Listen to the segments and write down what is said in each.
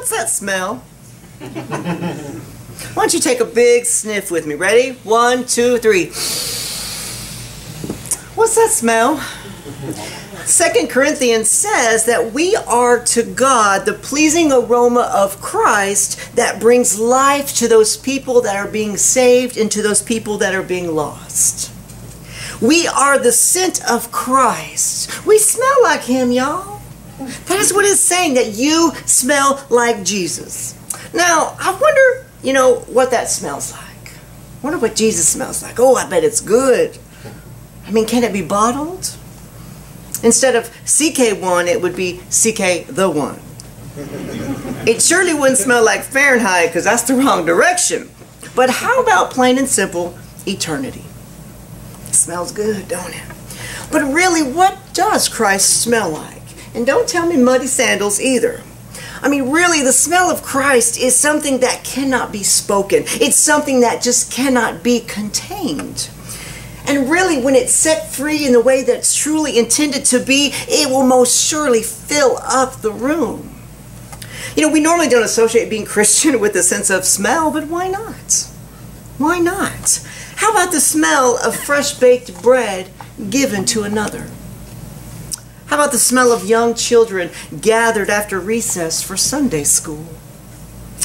What's that smell? Why don't you take a big sniff with me? Ready? 1, 2, 3. What's that smell? 2 Corinthians says that we are to God the pleasing aroma of Christ that brings life to those people that are being saved and to those people that are being lost. We are the scent of Christ. We smell like Him, y'all. That is what it's saying, that you smell like Jesus. Now, I wonder, what that smells like. I wonder what Jesus smells like. Oh, I bet it's good. I mean, can it be bottled? Instead of CK1, it would be CK the One. It surely wouldn't smell like Fahrenheit because that's the wrong direction. But how about plain and simple eternity? It smells good, don't it? But really, what does Christ smell like? And don't tell me muddy sandals either. I mean, really, the smell of Christ is something that cannot be spoken. It's something that just cannot be contained. And really, when it's set free in the way that it's truly intended to be, it will most surely fill up the room. We normally don't associate being Christian with a sense of smell, but why not? Why not? How about the smell of fresh baked bread given to another? How about the smell of young children gathered after recess for Sunday school?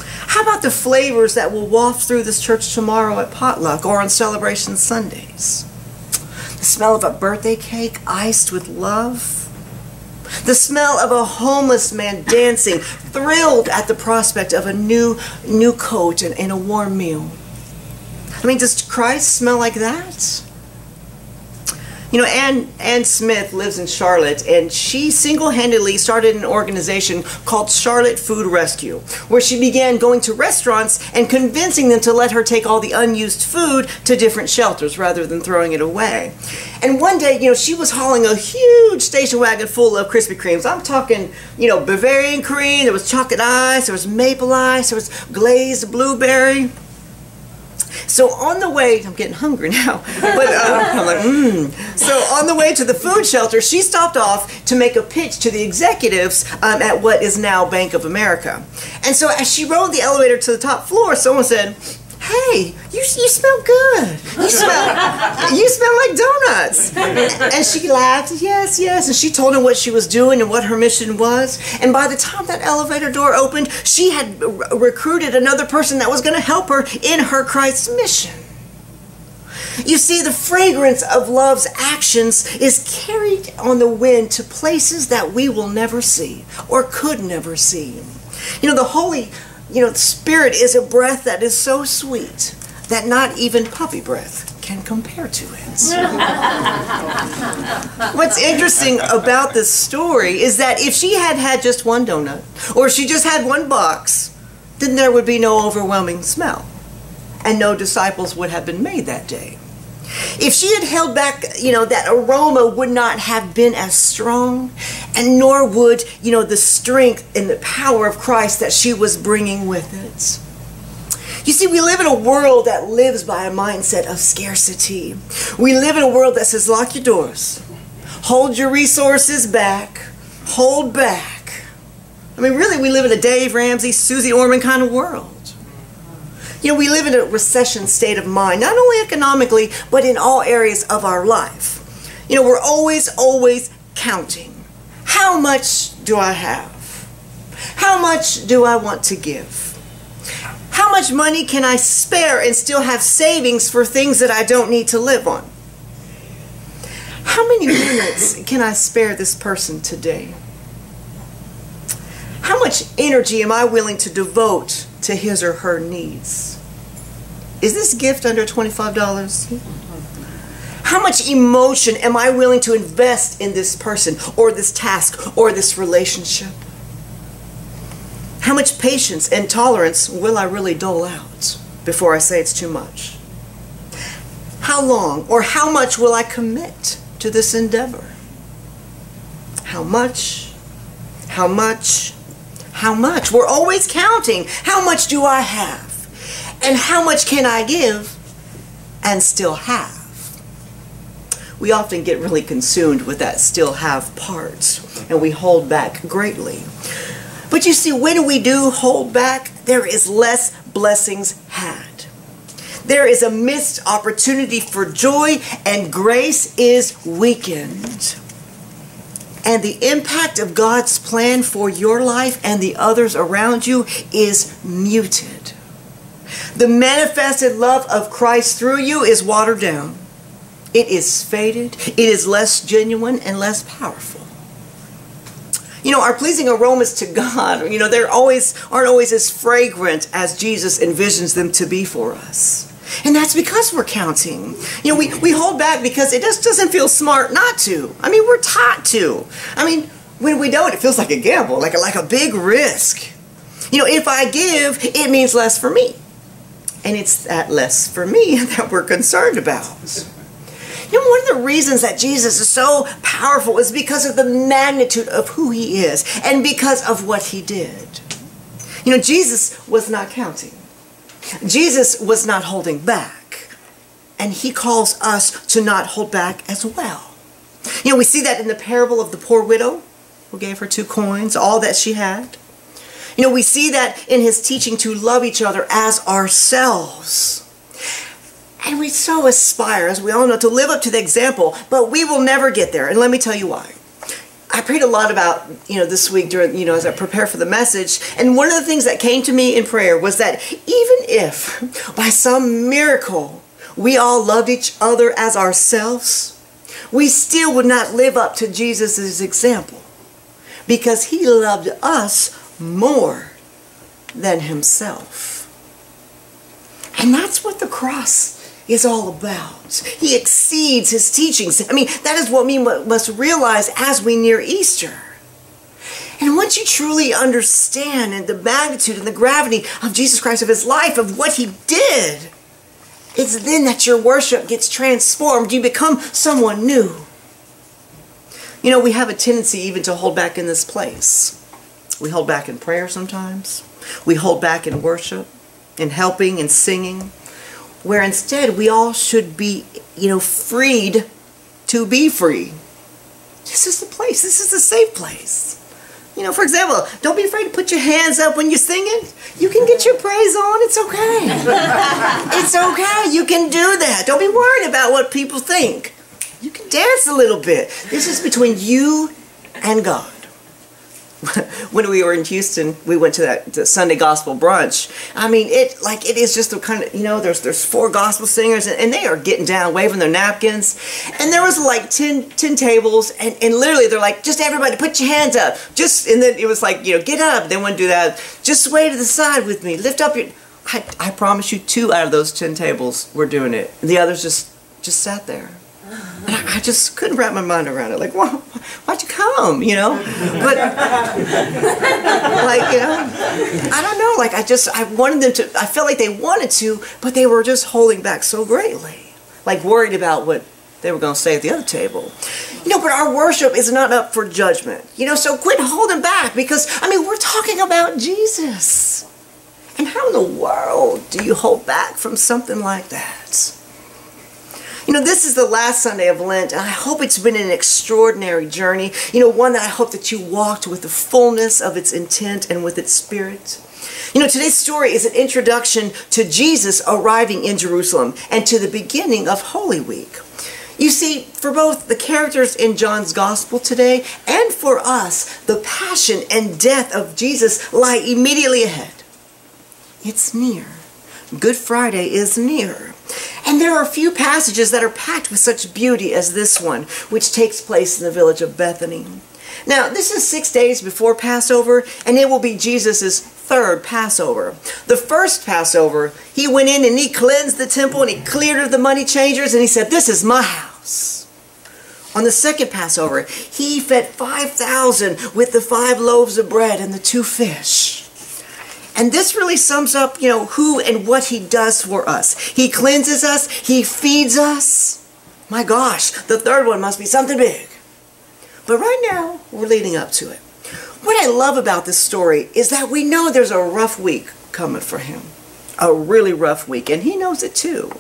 How about the flavors that will waft through this church tomorrow at potluck or on celebration Sundays? The smell of a birthday cake iced with love. The smell of a homeless man dancing, thrilled at the prospect of a new coat and a warm meal. I mean, does Christ smell like that? Ann Smith lives in Charlotte, and she single-handedly started an organization called Charlotte Food Rescue, where she began going to restaurants and convincing them to let her take all the unused food to different shelters rather than throwing it away. And one day, she was hauling a huge station wagon full of Krispy Kremes. I'm talking, Bavarian cream, there was chocolate ice, there was maple ice, there was glazed blueberry. So on the way, I'm getting hungry now, but I'm like, So on the way to the food shelter, she stopped off to make a pitch to the executives at what is now Bank of America. And so as she rode the elevator to the top floor, someone said, "Hey, you smell good. You smell like donuts." And she laughed, yes. And she told him what she was doing and what her mission was. And by the time that elevator door opened, she had recruited another person that was going to help her in her Christ's mission. You see, the fragrance of love's actions is carried on the wind to places that we will never see or could never see. The Spirit is a breath that is so sweet that not even puppy breath can compare to it. What's interesting about this story is that if she had had just one donut, or if she just had one box, then there would be no overwhelming smell, and no disciples would have been made that day. If she had held back, that aroma would not have been as strong, and nor would, the strength and the power of Christ that she was bringing with it. You see, we live in a world that lives by a mindset of scarcity. We live in a world that says, lock your doors, hold your resources back, hold back. I mean, really, we live in a Dave Ramsey, Susie Orman kind of world. We live in a recession state of mind, not only economically, but in all areas of our life. We're always counting. How much do I have? How much do I want to give? How much money can I spare and still have savings for things that I don't need to live on? How many minutes can I spare this person today? How much energy am I willing to devote to his or her needs? Is this gift under $25? How much emotion am I willing to invest in this person or this task or this relationship? How much patience and tolerance will I really dole out before I say it's too much? How long or how much will I commit to this endeavor? How much? How much? How much? We're always counting. How much do I have? And how much can I give and still have? We often get really consumed with that still have part, and we hold back greatly. But you see, when we do hold back, there is less blessings had. There is a missed opportunity for joy, and grace is weakened. And the impact of God's plan for your life and the others around you is muted. The manifested love of Christ through you is watered down. It is faded. It is less genuine and less powerful. You know, our pleasing aromas to God, you know, aren't always as fragrant as Jesus envisions them to be for us. And that's because we're counting. You know, we hold back because it just doesn't feel smart not to. I mean, we're taught to. I mean, when we don't, it feels like a gamble, like a big risk. You know, if I give, it means less for me. And it's that less for me that we're concerned about. You know, one of the reasons that Jesus is so powerful is because of the magnitude of who he is and because of what he did. You know, Jesus was not counting. Jesus was not holding back. And he calls us to not hold back as well. You know, we see that in the parable of the poor widow who gave her 2 coins, all that she had. You know, we see that in his teaching to love each other as ourselves. And we so aspire, as we all know, to live up to the example, but we will never get there. And let me tell you why. I prayed a lot about, you know, this week during, you know, as I prepare for the message. And one of the things that came to me in prayer was that even if by some miracle we all loved each other as ourselves, we still would not live up to Jesus' example because he loved us more than himself. And that's what the cross is all about. He exceeds his teachings. I mean, that is what we must realize as we near Easter. And once you truly understand the magnitude and the gravity of Jesus Christ, of his life, of what he did, it's then that your worship gets transformed. You become someone new. You know, we have a tendency even to hold back in this place. We hold back in prayer sometimes. We hold back in worship, in helping and singing, where instead we all should be, you know, freed to be free. This is the place. This is the safe place. You know, for example, don't be afraid to put your hands up when you're singing. You can get your praise on. It's okay. It's okay. You can do that. Don't be worried about what people think. You can dance a little bit. This is between you and God. When we were in Houston, we went to the Sunday gospel brunch. I mean, it is just the kind of, you know, there's 4 gospel singers and they are getting down, waving their napkins. And there was like 10 tables and literally they're like, just everybody put your hands up. And then it was like, you know, get up. They wouldn't do that. Just sway to the side with me. Lift up your, I promise you 2 out of those 10 tables were doing it. And the others just sat there. And I just couldn't wrap my mind around it. Like, well, why'd you come, you know? But, like, you know, I don't know. Like, I wanted them to, I felt like they wanted to, but they were just holding back so greatly. Like, worried about what they were going to say at the other table. You know, but our worship is not up for judgment. You know, so quit holding back because, I mean, we're talking about Jesus. And how in the world do you hold back from something like that? You know, this is the last Sunday of Lent, and I hope it's been an extraordinary journey. You know, one that I hope that you walked with the fullness of its intent and with its spirit. You know, today's story is an introduction to Jesus arriving in Jerusalem and to the beginning of Holy Week. You see, for both the characters in John's Gospel today and for us, the passion and death of Jesus lie immediately ahead. It's near. Good Friday is near. And there are a few passages that are packed with such beauty as this one, which takes place in the village of Bethany. Now, this is 6 days before Passover, and it will be Jesus' 3rd Passover. The first Passover, he went in and he cleansed the temple and he cleared of the money changers and he said, "This is my house." On the second Passover, he fed 5,000 with the 5 loaves of bread and the 2 fish. And this really sums up, you know, who and what he does for us. He cleanses us. He feeds us. My gosh, the 3rd one must be something big. But right now, we're leading up to it. What I love about this story is that we know there's a rough week coming for him. A really rough week, and he knows it too.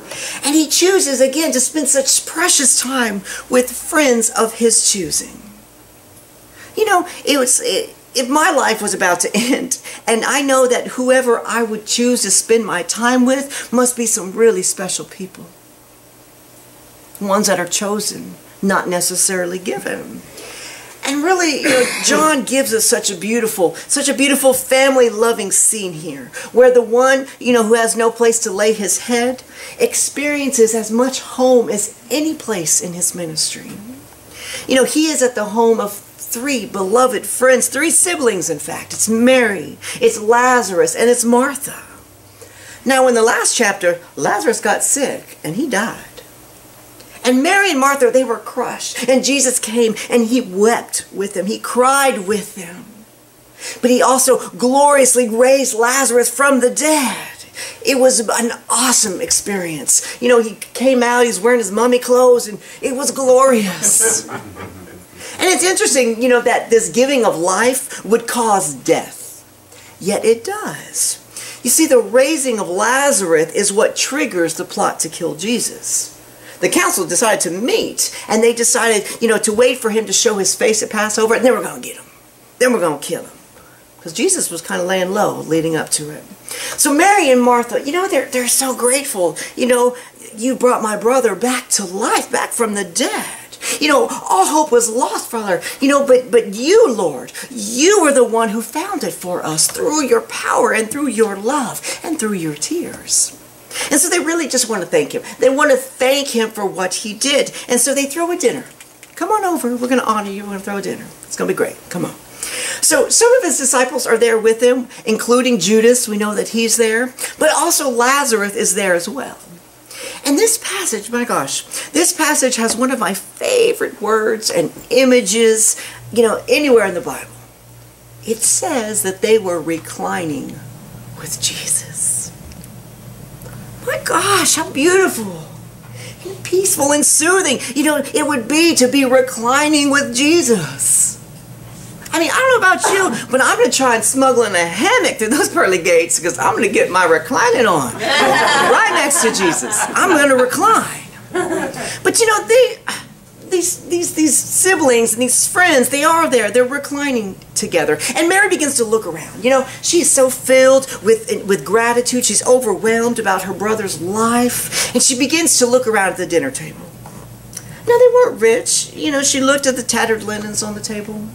And he chooses, again, to spend such precious time with friends of his choosing. You know, if my life was about to end, and I know that whoever I would choose to spend my time with must be some really special people. Ones that are chosen, not necessarily given. And really, John gives us such a beautiful family-loving scene here, where the one, who has no place to lay his head experiences as much home as any place in his ministry. He is at the home of 3 beloved friends, 3 siblings, in fact. It's Mary, it's Lazarus, and it's Martha. Now, in the last chapter, Lazarus got sick, and he died. And Mary and Martha, they were crushed. And Jesus came and he wept with them. He cried with them. But he also gloriously raised Lazarus from the dead. It was an awesome experience. He came out, he's wearing his mummy clothes, and it was glorious. And it's interesting, that this giving of life would cause death. Yet it does. You see, the raising of Lazarus is what triggers the plot to kill Jesus. The council decided to meet, and they decided, to wait for him to show his face at Passover, and then we're going to get him. Then we're going to kill him. Because Jesus was kind of laying low leading up to it. So Mary and Martha, they're so grateful. You brought my brother back to life, back from the dead. All hope was lost, Father. But you, Lord, you were the one who found it for us through your power and through your love and through your tears. And so they really just want to thank him. They want to thank him for what he did. And so they throw a dinner. Come on over. We're going to honor you. We're going to throw a dinner. It's going to be great. Come on. So some of his disciples are there with him, including Judas. We know that he's there. But also Lazarus is there as well. And this passage, my gosh, this passage has one of my favorite words and images, anywhere in the Bible. It says that they were reclining with Jesus. My gosh, how beautiful and peaceful and soothing, it would be to be reclining with Jesus. I don't know about you, but I'm going to try and smuggle in a hammock through those pearly gates because I'm going to get my reclining on right next to Jesus. I'm going to recline. But these siblings and these friends, they are there. They're reclining together. And Mary begins to look around. She's so filled with gratitude. She's overwhelmed about her brother's life. And she begins to look around at the dinner table. Now, they weren't rich. She looked at the tattered linens on the table.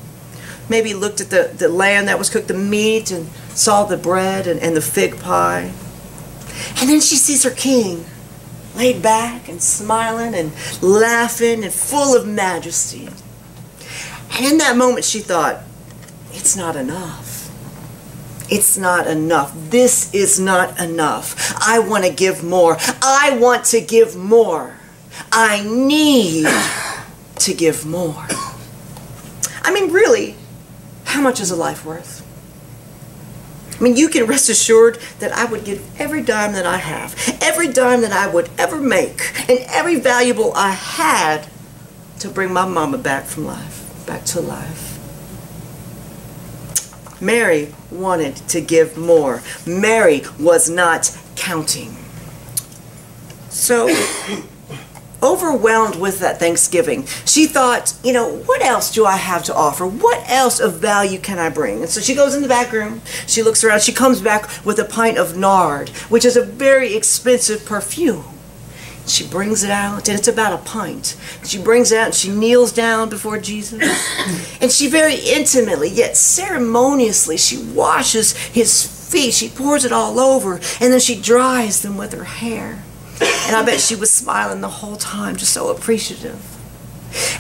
Maybe looked at the lamb that was cooked, the meat, and saw the bread and the fig pie. And then she sees her king, laid back and smiling and laughing and full of majesty. And in that moment she thought, it's not enough. It's not enough. This is not enough. I want to give more. I want to give more. I need to give more. Really, how much is a life worth? You can rest assured that I would give every dime that I have, every dime that I would ever make, and every valuable I had to bring my mama back to life. Mary wanted to give more. Mary was not counting. So, overwhelmed with that Thanksgiving, she thought, what else do I have to offer? What else of value can I bring? And so she goes in the back room, she looks around, she comes back with a pint of nard, which is a very expensive perfume. She brings it out, and it's about a pint. She brings it out, and she kneels down before Jesus, and she very intimately, yet ceremoniously, she washes his feet. She pours it all over, and then she dries them with her hair. And I bet she was smiling the whole time, just so appreciative.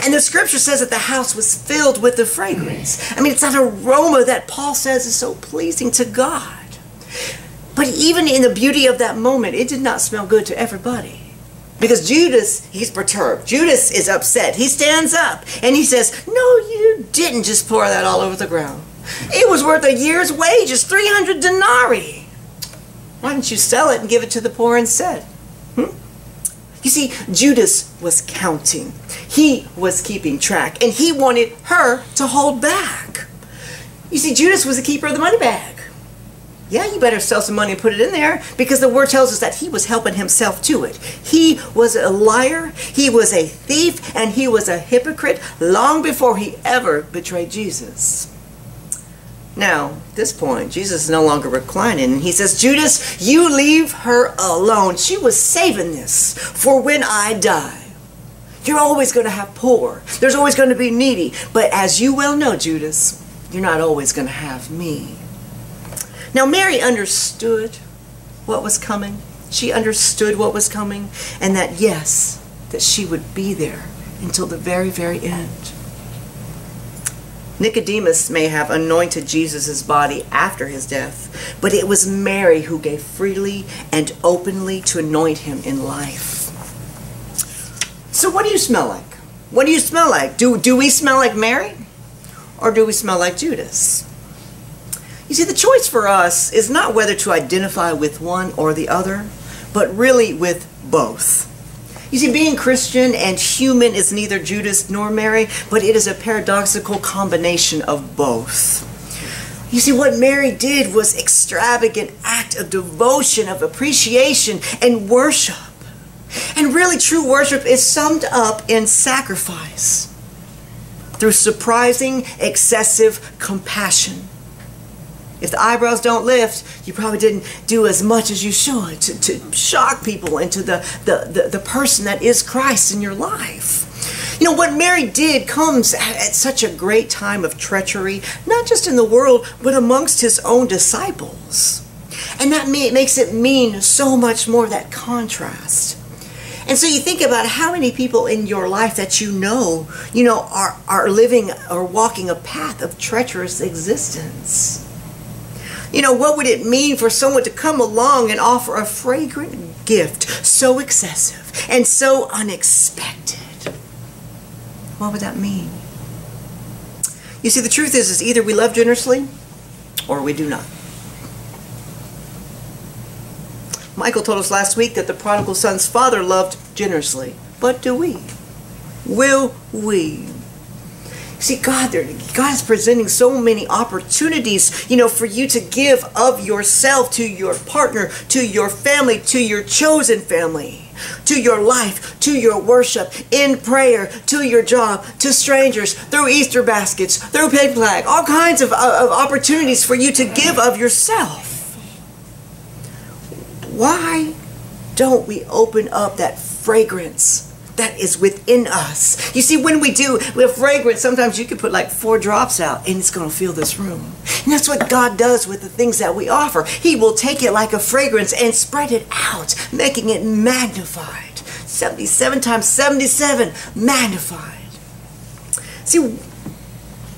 And the scripture says that the house was filled with the fragrance. It's an aroma that Paul says is so pleasing to God. But even in the beauty of that moment, it did not smell good to everybody. Because Judas, he's perturbed. Judas is upset. He stands up and he says, no, you didn't just pour that all over the ground. It was worth a year's wages, 300 denarii. Why didn't you sell it and give it to the poor instead? You see, Judas was counting. He was keeping track, and he wanted her to hold back. You see, Judas was the keeper of the money bag. Yeah, you better sell some money and put it in there, because the word tells us that he was helping himself to it. He was a liar, he was a thief, and he was a hypocrite long before he ever betrayed Jesus. Now, at this point, Jesus is no longer reclining, and he says, Judas, you leave her alone. She was saving this for when I die. You're always going to have poor. There's always going to be needy. But as you well know, Judas, you're not always going to have me. Now, Mary understood what was coming. She understood what was coming, and that, yes, that she would be there until the very, very end. Nicodemus may have anointed Jesus' body after his death, but it was Mary who gave freely and openly to anoint him in life. So what do you smell like? What do you smell like? Do we smell like Mary? Or do we smell like Judas? You see, the choice for us is not whether to identify with one or the other, but really with both. You see, being Christian and human is neither Judas nor Mary, but it is a paradoxical combination of both. You see, what Mary did was extravagant act of devotion, of appreciation, and worship. And really, true worship is summed up in sacrifice through surprising, excessive compassion. If the eyebrows don't lift, you probably didn't do as much as you should to shock people into the person that is Christ in your life. You know, what Mary did comes at such a great time of treachery, not just in the world, but amongst his own disciples. And that makes it mean so much more, that contrast. And so you think about how many people in your life that you know are living or walking a path of treacherous existence. You know, what would it mean for someone to come along and offer a fragrant gift so excessive and so unexpected? What would that mean? You see, the truth is either we love generously or we do not. Michael told us last week that the prodigal son's father loved generously. But do we? Will we? See, God is presenting so many opportunities, for you to give of yourself to your partner, to your family, to your chosen family, to your life, to your worship, in prayer, to your job, to strangers, through Easter baskets, through paper flag, all kinds of opportunities for you to give of yourself. Why don't we open up that fragrance that is within us? You see, when we do, with fragrance, sometimes you can put like 4 drops out and it's going to fill this room. And that's what God does with the things that we offer. He will take it like a fragrance and spread it out, making it magnified. 77 times 77, magnified. See,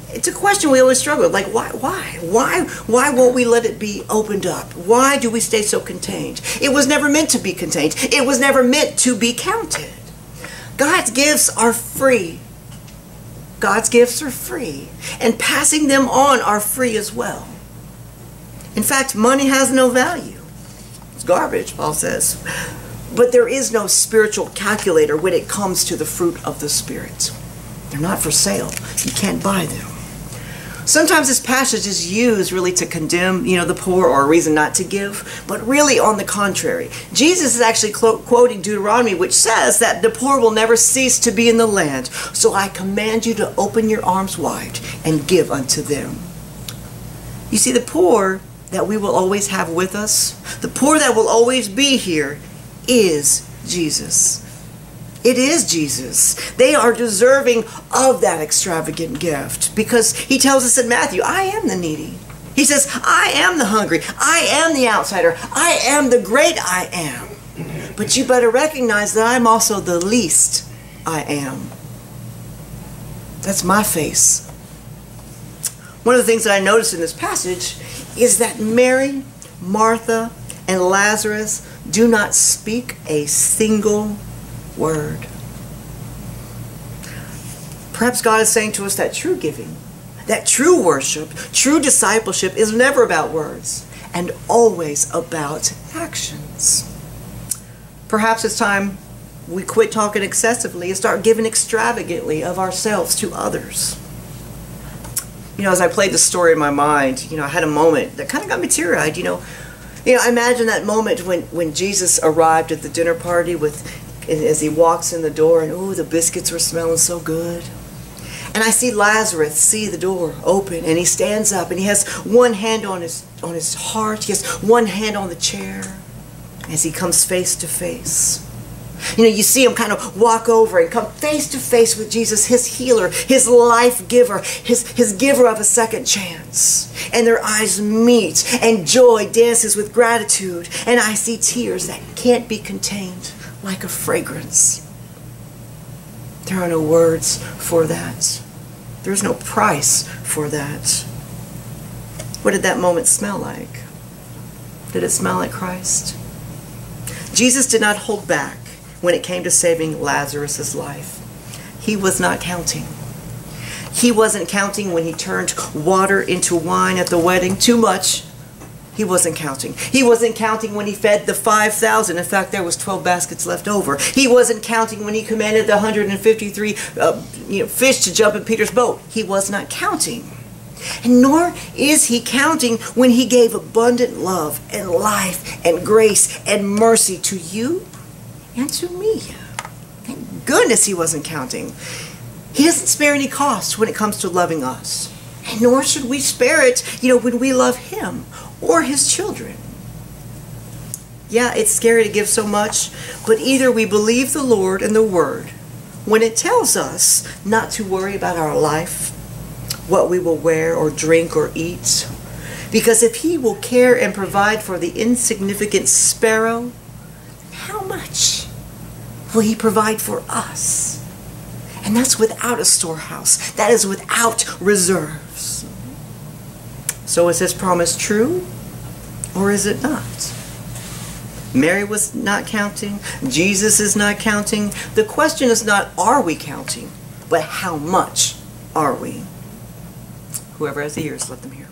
it's a question we always struggle with. Like, why won't we let it be opened up? Why do we stay so contained? It was never meant to be contained. It was never meant to be counted. God's gifts are free. God's gifts are free. And passing them on are free as well. In fact, money has no value. It's garbage, Paul says. But there is no spiritual calculator when it comes to the fruit of the Spirit. They're not for sale. You can't buy them. Sometimes this passage is used really to condemn, the poor, or a reason not to give. But really, on the contrary, Jesus is actually quoting Deuteronomy, which says that the poor will never cease to be in the land. So I command you to open your arms wide and give unto them. You see, the poor that we will always have with us, the poor that will always be here, is Jesus. It is Jesus. They are deserving of that extravagant gift, because he tells us in Matthew, I am the needy. He says, I am the hungry. I am the outsider. I am the great I am. But you better recognize that I'm also the least I am. That's my face. One of the things that I noticed in this passage is that Mary, Martha, and Lazarus do not speak a single word. Perhaps God is saying to us that true giving, that true worship, true discipleship is never about words and always about actions. Perhaps it's time we quit talking excessively and start giving extravagantly of ourselves to others. As I played the story in my mind, I had a moment that kind of got me teary-eyed. I imagine that moment when Jesus arrived at the dinner party as he walks in the door, and the biscuits were smelling so good. And I see Lazarus see the door open, and he stands up, and he has one hand on his heart, he has one hand on the chair as he comes face to face. You know, you see him kind of walk over and come face to face with Jesus, his healer, his life giver, his giver of a second chance. And their eyes meet, and joy dances with gratitude. And I see tears that can't be contained, like a fragrance. There are no words for that. There's no price for that. What did that moment smell like? Did it smell like Christ? Jesus did not hold back when it came to saving Lazarus' life. He was not counting. He wasn't counting when he turned water into wine at the wedding. Too much. He wasn't counting. He wasn't counting when he fed the 5,000. In fact, there was 12 baskets left over. He wasn't counting when he commanded the 153 fish to jump in Peter's boat. He was not counting. And nor is he counting when he gave abundant love and life and grace and mercy to you and to me. Thank goodness he wasn't counting. He doesn't spare any cost when it comes to loving us. And nor should we spare it, when we love him or his children. Yeah, it's scary to give so much, but either we believe the Lord and the Word when it tells us not to worry about our life, what we will wear or drink or eat, because if he will care and provide for the insignificant sparrow, how much will he provide for us? And that's without a storehouse. That is without reserves. So is his promise true, or is it not? Mary was not counting. Jesus is not counting. The question is not, are we counting, but how much are we? Whoever has ears, let them hear.